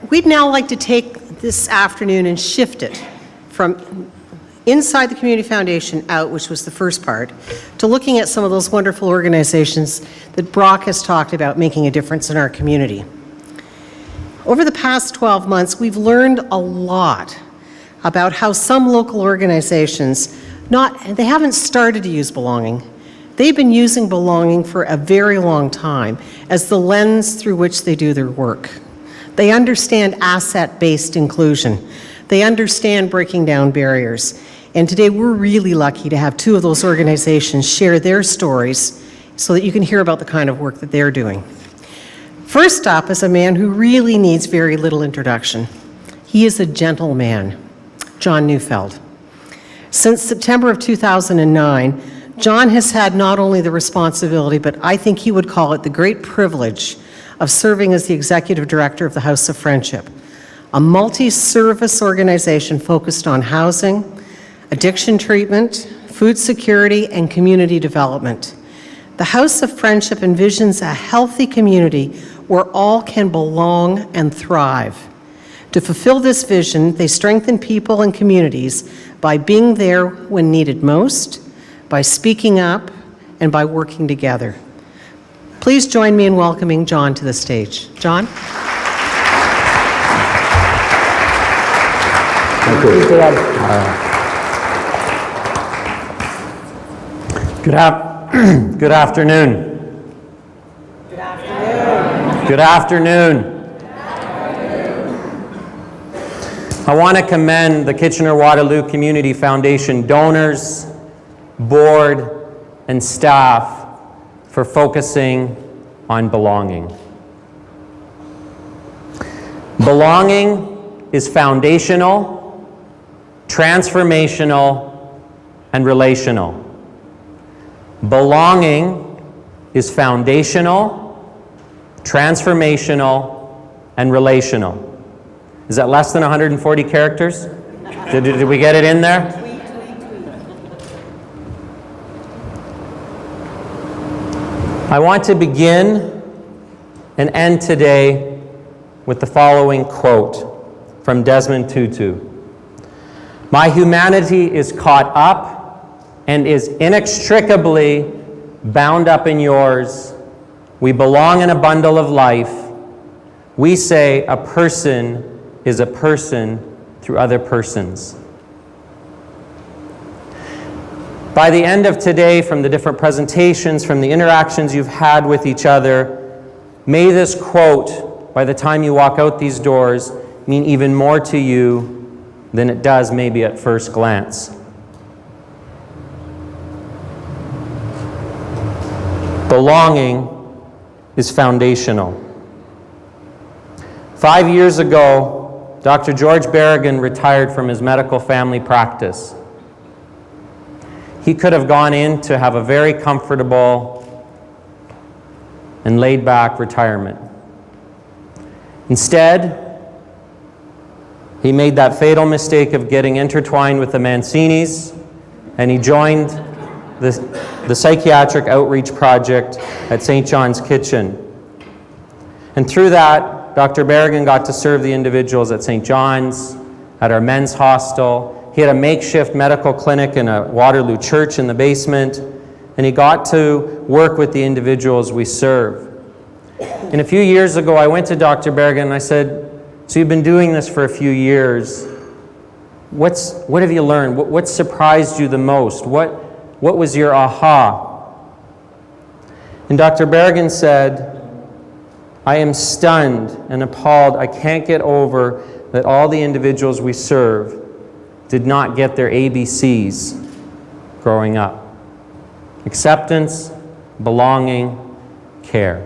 We'd now like to take this afternoon and shift it from inside the Community Foundation out, which was the first part, to looking at some of those wonderful organizations that Brock has talked about making a difference in our community. Over the past 12 months, we've learned a lot about how some local organizations, they haven't started to use belonging. They've been using belonging for a very long time as the lens through which they do their work. They understand asset-based inclusion. They understand breaking down barriers. And today we're really lucky to have two of those organizations share their stories so that you can hear about the kind of work that they're doing. First up is a man who really needs very little introduction. He is a gentleman, John Neufeld. Since September of 2009, John has had not only the responsibility, but I think he would call it the great privilege of serving as the executive director of the House of Friendship, a multi-service organization focused on housing, addiction treatment, food security, and community development. The House of Friendship envisions a healthy community where all can belong and thrive. To fulfill this vision, they strengthen people and communities by being there when needed most, by speaking up, and by working together. Please join me in welcoming John to the stage. John? Thank you. Good afternoon. Good afternoon. Good afternoon. I want to commend the Kitchener-Waterloo Community Foundation donors, board, and staff for focusing on belonging. Belonging is foundational, transformational, and relational. Belonging is foundational, transformational, and relational. Is that less than 140 characters? Did we get it in there? I want to begin and end today with the following quote from Desmond Tutu. "My humanity is caught up and is inextricably bound up in yours. We belong in a bundle of life. We say a person is a person through other persons." By the end of today, from the different presentations, from the interactions you've had with each other, may this quote, by the time you walk out these doors, mean even more to you than it does maybe at first glance. Belonging is foundational. 5 years ago, Dr. George Berrigan retired from his medical family practice. He could have gone in to have a very comfortable and laid-back retirement. Instead, he made that fatal mistake of getting intertwined with the Mancinis, and he joined the psychiatric outreach project at St. John's Kitchen. And through that, Dr. Berrigan got to serve the individuals at St. John's, at our men's hostel. He had a makeshift medical clinic in a Waterloo church in the basement, and he got to work with the individuals we serve. And a few years ago, I went to Dr. Berrigan and I said, "So you've been doing this for a few years. What have you learned? What surprised you the most? What was your aha?" And Dr. Berrigan said, "I am stunned and appalled. I can't get over that all the individuals we serve did not get their ABCs growing up. Acceptance, belonging, care."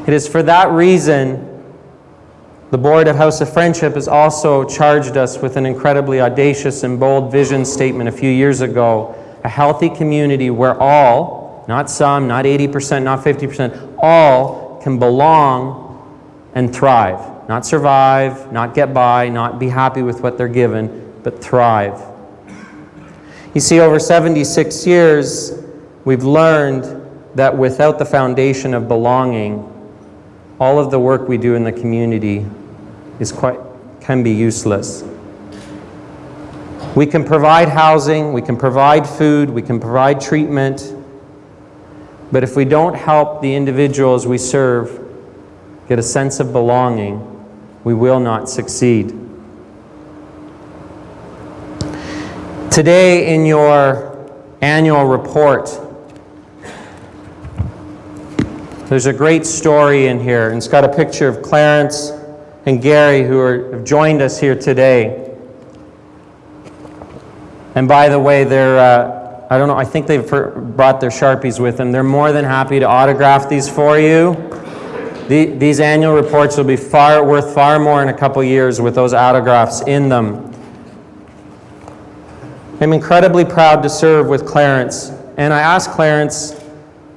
It is for that reason the board at House of Friendship has also charged us with an incredibly audacious and bold vision statement a few years ago, a healthy community where all, not some, not 80%, not 50%, all can belong and thrive. Not survive, not get by, not be happy with what they're given, but thrive. You see, over 76 years, we've learned that without the foundation of belonging, all of the work we do in the community can be useless. We can provide housing, we can provide food, we can provide treatment, but if we don't help the individuals we serve get a sense of belonging, we will not succeed. Today in your annual report, there's a great story in here, and it's got a picture of Clarence and Gary who have joined us here today. And by the way, they're, I don't know, I think they've brought their Sharpies with them. They're more than happy to autograph these for you. These annual reports will be worth far more in a couple years with those autographs in them. I'm incredibly proud to serve with Clarence. And I asked Clarence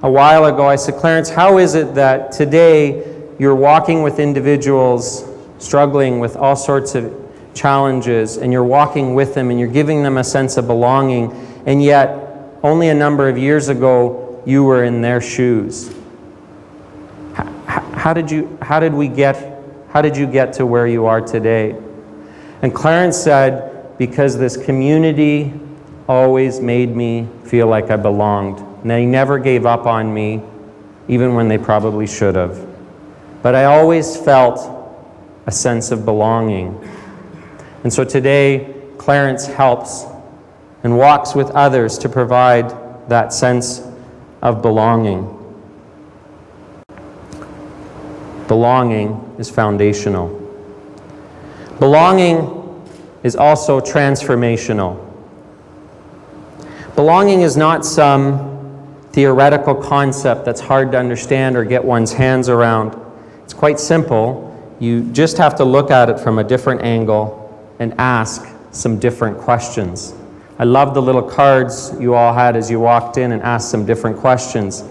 a while ago, I said, Clarence, how is it that today you're walking with individuals struggling with all sorts of challenges, and you're walking with them and you're giving them a sense of belonging, and yet only a number of years ago you were in their shoes? How did you get to where you are today? And Clarence said, because this community always made me feel like I belonged. And they never gave up on me, even when they probably should have. But I always felt a sense of belonging. And so today, Clarence helps and walks with others to provide that sense of belonging. Belonging is foundational. Belonging is also transformational. Belonging is not some theoretical concept that's hard to understand or get one's hands around. It's quite simple. You just have to look at it from a different angle and ask some different questions. I love the little cards you all had as you walked in and asked some different questions.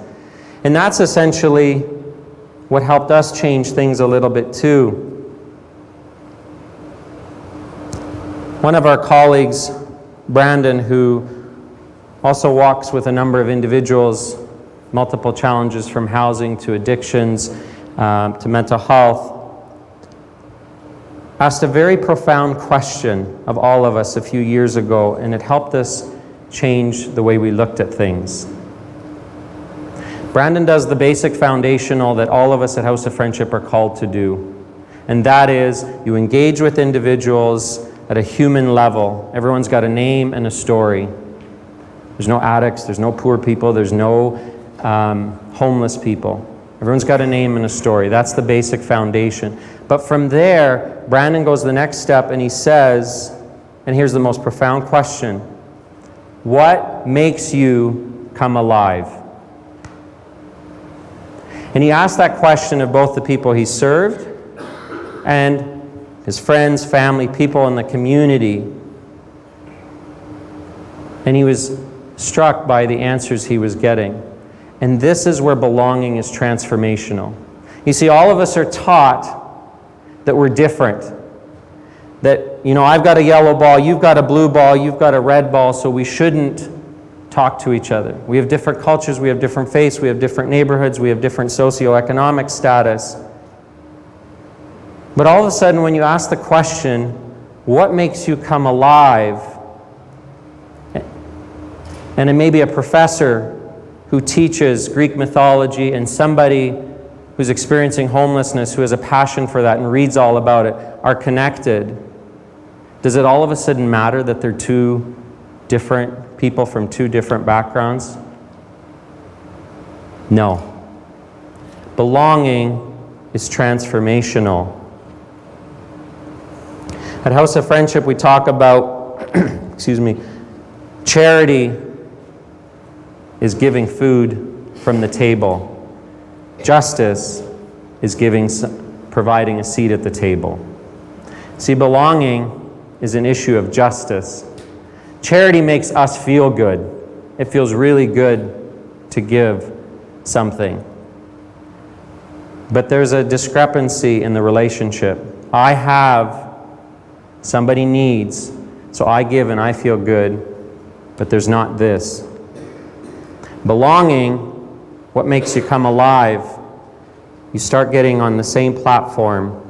And that's essentially what helped us change things a little bit too. One of our colleagues, Brandon, who also walks with a number of individuals, multiple challenges from housing to addictions to mental health, asked a very profound question of all of us a few years ago, and it helped us change the way we looked at things. Brandon does the basic foundational that all of us at House of Friendship are called to do, and that is you engage with individuals at a human level. Everyone's got a name and a story. There's no addicts, there's no poor people, there's no homeless people. Everyone's got a name and a story. That's the basic foundation. But from there, Brandon goes the next step and he says, and here's the most profound question, what makes you come alive? And he asked that question of both the people he served and his friends, family, people in the community. And he was struck by the answers he was getting. And this is where belonging is transformational. You see, all of us are taught that we're different. That, you know, I've got a yellow ball, you've got a blue ball, you've got a red ball, so we shouldn't talk to each other. We have different cultures, we have different faiths, we have different neighborhoods, we have different socioeconomic status. But all of a sudden, when you ask the question, what makes you come alive? And it may be a professor who teaches Greek mythology and somebody who's experiencing homelessness, who has a passion for that and reads all about it, are connected. Does it all of a sudden matter that they're two different people from two different backgrounds? No. Belonging is transformational. At House of Friendship, we talk about, charity is giving food from the table. Justice is providing a seat at the table. See, belonging is an issue of justice. Charity makes us feel good. It feels really good to give something. But there's a discrepancy in the relationship. I have, somebody needs, so I give and I feel good, but there's not this. Belonging, what makes you come alive, you start getting on the same platform.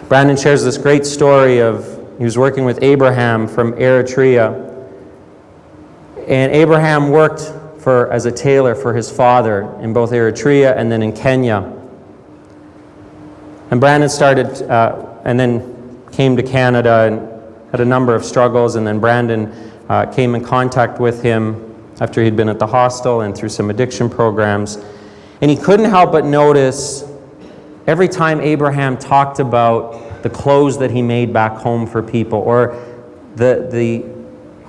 Brandon shares this great story of, he was working with Abraham from Eritrea. And Abraham worked as a tailor for his father in both Eritrea and then in Kenya. And Brandon started, and then came to Canada and had a number of struggles, and then Brandon came in contact with him after he'd been at the hostel and through some addiction programs. And he couldn't help but notice every time Abraham talked about the clothes that he made back home for people, or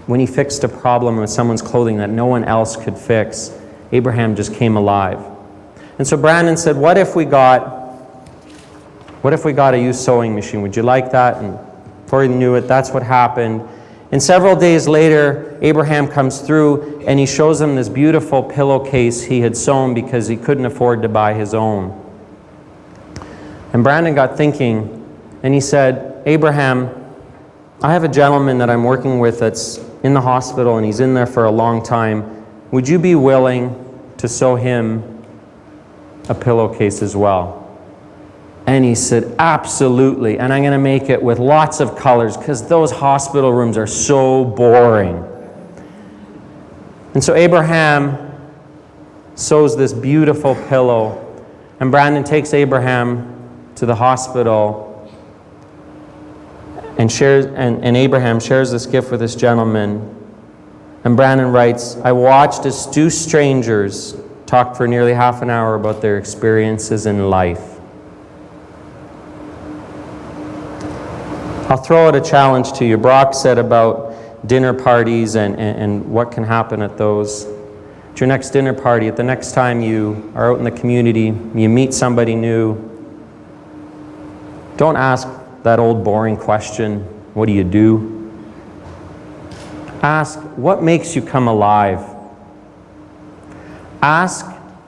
when he fixed a problem with someone's clothing that no one else could fix, Abraham just came alive. And so Brandon said, what if we got a used sewing machine? Would you like that? And before he knew it, that's what happened. And several days later, Abraham comes through and he shows him this beautiful pillowcase he had sewn because he couldn't afford to buy his own. And Brandon got thinking, and he said, Abraham, I have a gentleman that I'm working with that's in the hospital and he's in there for a long time. Would you be willing to sew him a pillowcase as well? And he said, absolutely. And I'm going to make it with lots of colors because those hospital rooms are so boring. And so Abraham sews this beautiful pillow, and Brandon takes Abraham to the hospital and Abraham shares this gift with this gentleman. And Brandon writes, I watched as two strangers talked for nearly half an hour about their experiences in life. I'll throw out a challenge to you. Brock said about dinner parties and what can happen at those. At your next dinner party, at the next time you are out in the community, you meet somebody new, don't ask that old boring question, what do you do? Ask, what makes you come alive? Ask,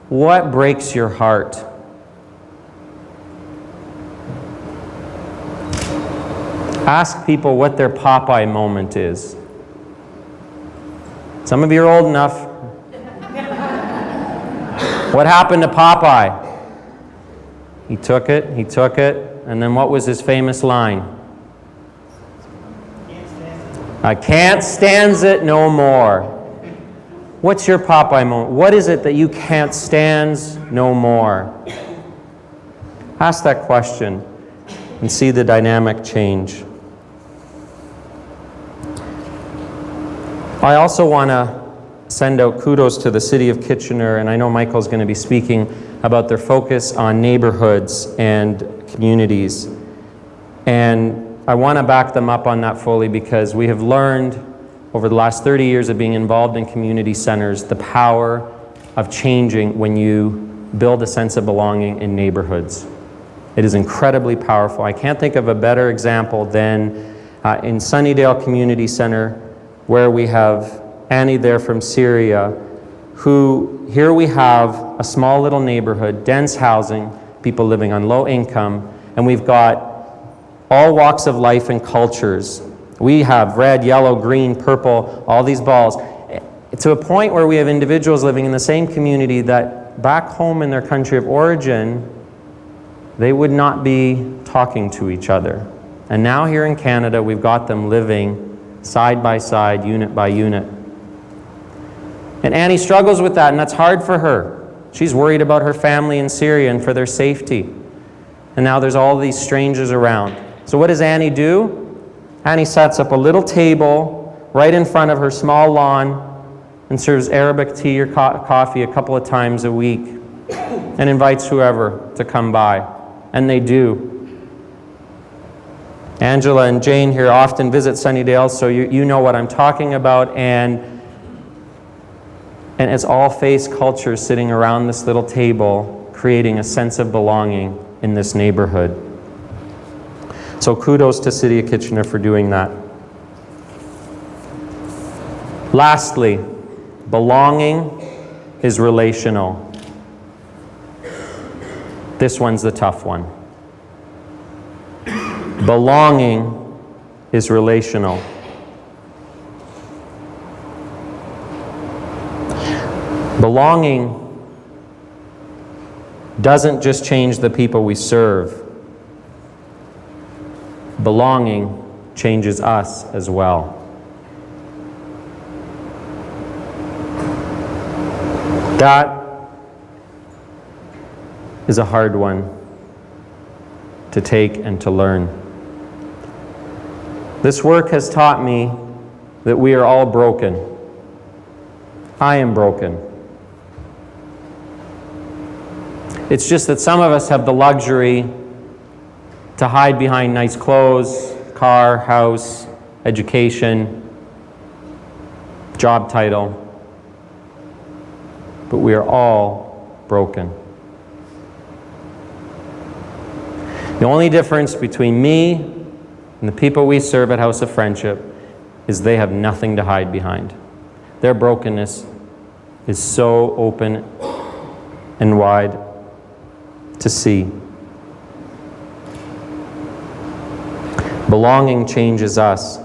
what breaks your heart? Ask people what their Popeye moment is. Some of you are old enough. What happened to Popeye? He took it, and then what was his famous line? I can't stand it no more. What's your Popeye moment? What is it that you can't stand no more? Ask that question and see the dynamic change. I also want to send out kudos to the City of Kitchener, and I know Michael's going to be speaking about their focus on neighborhoods and communities. And I want to back them up on that fully because we have learned over the last 30 years of being involved in community centers the power of changing when you build a sense of belonging in neighborhoods. It is incredibly powerful. I can't think of a better example than in Sunnydale Community Center, where we have Annie there from Syria, who here we have a small little neighborhood, dense housing, people living on low income, and we've got all walks of life and cultures. We have red, yellow, green, purple, all these balls, to a point where we have individuals living in the same community that back home in their country of origin, they would not be talking to each other. And now here in Canada, we've got them living side by side, unit by unit. And Annie struggles with that, and that's hard for her. She's worried about her family in Syria and for their safety. And now there's all these strangers around. So what does Annie do? Annie sets up a little table right in front of her small lawn and serves Arabic tea or coffee a couple of times a week and invites whoever to come by. And they do. Angela and Jane here often visit Sunnydale, so you know what I'm talking about. And it's all face culture sitting around this little table, creating a sense of belonging in this neighborhood. So kudos to City of Kitchener for doing that. Lastly, belonging is relational. This one's the tough one. Belonging is relational. doesn't just change the people we serve. Belonging changes us as well. That is a hard one to take and to learn. This work has taught me that we are all broken. I am broken. It's just that some of us have the luxury to hide behind nice clothes, car, house, education, job title. But we are all broken. The only difference between me and the people we serve at House of Friendship is they have nothing to hide behind. Their brokenness is so open and wide to see. Belonging changes us,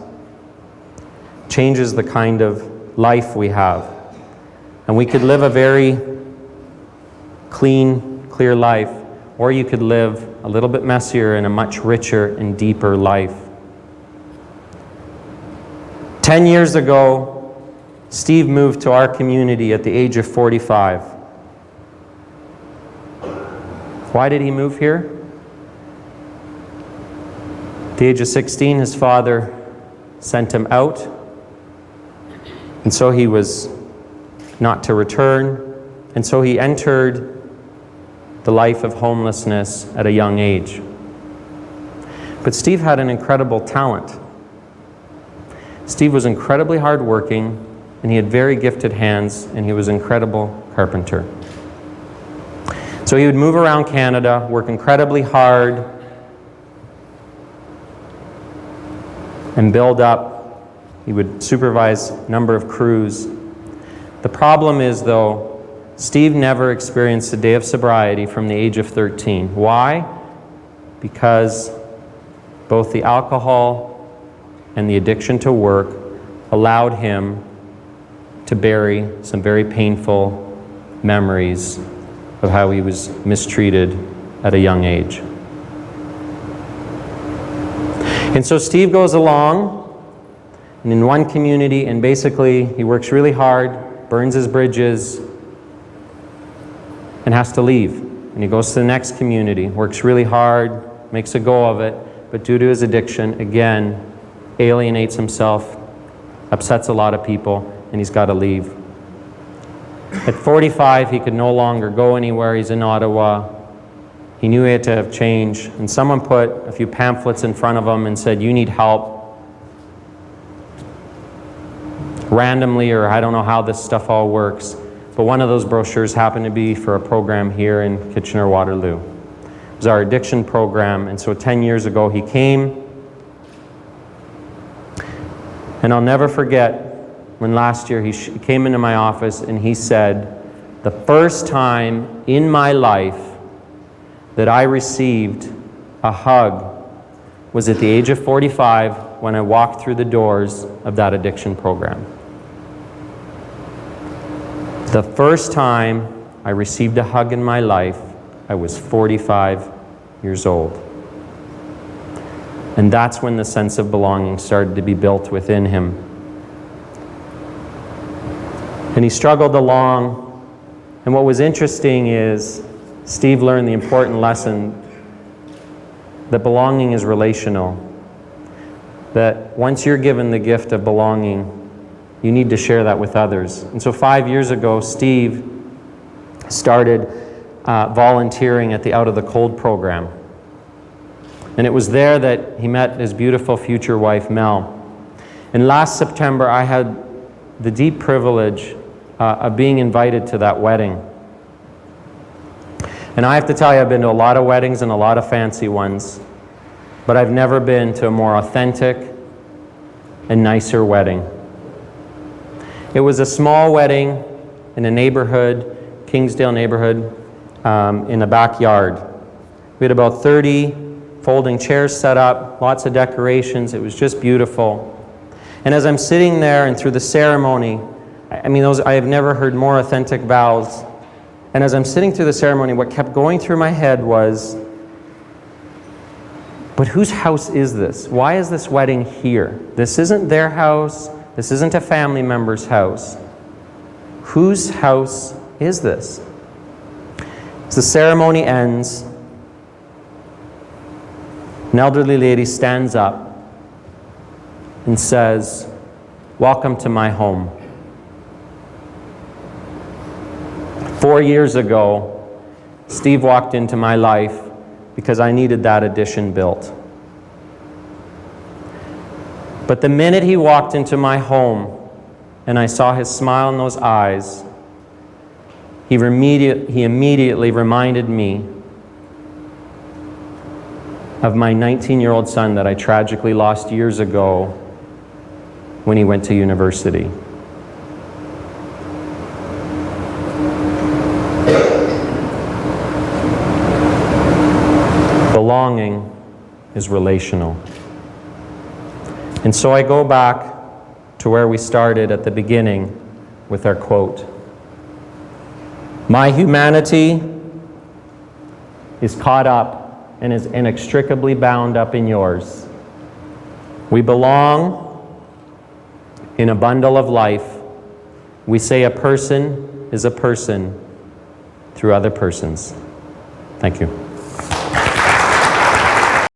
changes the kind of life we have. And we could live a very clean, clear life, or you could live a little bit messier and a much richer and deeper life. 10 years ago, Steve moved to our community at the age of 45. Why did he move here? At the age of 16, his father sent him out, and so he was not to return, and so he entered the life of homelessness at a young age. But Steve had an incredible talent. Steve was incredibly hardworking, and he had very gifted hands, and he was an incredible carpenter. So he would move around Canada, work incredibly hard, and build up. He would supervise a number of crews. The problem is, though, Steve never experienced a day of sobriety from the age of 13. Why? Because both the alcohol and the addiction to work allowed him to bury some very painful memories of how he was mistreated at a young age. And so Steve goes along and in one community, and basically he works really hard, burns his bridges, and has to leave. And he goes to the next community, works really hard, makes a go of it, but due to his addiction, again, alienates himself, upsets a lot of people, and he's got to leave. At 45, he could no longer go anywhere. He's in Ottawa. He knew he had to have change, and someone put a few pamphlets in front of him and said, "You need help." Randomly, or I don't know how this stuff all works, but one of those brochures happened to be for a program here in Kitchener-Waterloo. It was our addiction program, and so 10 years ago he came. And I'll never forget when last year he came into my office and he said, "The first time in my life that I received a hug was at the age of 45 when I walked through the doors of that addiction program." The first time I received a hug in my life, I was 45 years old. And that's when the sense of belonging started to be built within him. And he struggled along, and what was interesting is Steve learned the important lesson that belonging is relational. That once you're given the gift of belonging, you need to share that with others. And so 5 years ago, Steve started volunteering at the Out of the Cold program. And it was there that he met his beautiful future wife, Mel. And last September, I had the deep privilege of being invited to that wedding. And I have to tell you, I've been to a lot of weddings and a lot of fancy ones, but I've never been to a more authentic and nicer wedding. It was a small wedding in a neighborhood, Kingsdale neighborhood, in a backyard. We had about 30 folding chairs set up, lots of decorations. It was just beautiful. And as I'm sitting there and through the ceremony, I mean, I have never heard more authentic vows And as I'm sitting through the ceremony, what kept going through my head was, but whose house is this? Why is this wedding here? This isn't their house. This isn't a family member's house. Whose house is this? As the ceremony ends, an elderly lady stands up and says, "Welcome to my home." 4 years ago, Steve walked into my life because I needed that addition built. But the minute he walked into my home and I saw his smile in those eyes, he immediately reminded me of my 19-year-old son that I tragically lost years ago when he went to university. Belonging is relational. And so I go back to where we started at the beginning with our quote. My humanity is caught up and is inextricably bound up in yours. We belong in a bundle of life. We say a person is a person through other persons. Thank you.